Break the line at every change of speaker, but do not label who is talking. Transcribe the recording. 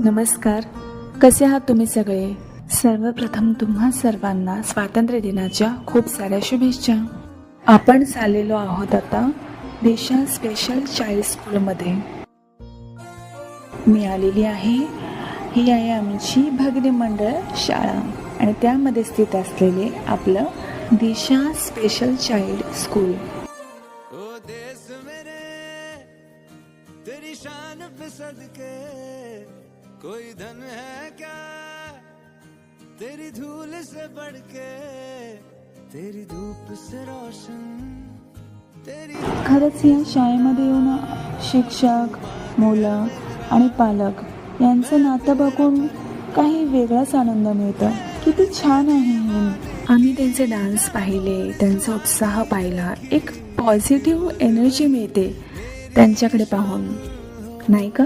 नमस्कार. कसे आहात तुम्ही सगळे? सर्वप्रथम तुम्हा सर्वांना स्वातंत्र्य दिनाच्या खूप साऱ्या शुभेच्छा. आपण चाललेलो आहोत आता दिशा स्पेशल चाइल्ड स्कूलमध्ये. मी आलेली आहे. ही आहे आमची भगिनी मंडळ शाळा आणि त्यामध्ये स्थित असलेले आपलं दिशा स्पेशल चाइल्ड स्कूल.
ओ देश मेरे तेरी शान पे सदके कोई धन है क्या तेरी धूल से बढ़के तेरी धूप से रोशन तेरी.
खरंच या शाळेमध्ये येऊन शिक्षक, मुलं आणि पालक यांचं नातं बघून काही वेगळाच आनंद मिळतो. किती छान आहे हे. आम्ही त्यांचे डान्स पाहिले, त्यांचा उत्साह पाहिला. एक पॉझिटिव्ह एनर्जी मिळते त्यांच्याकडे पाहून, नाही का?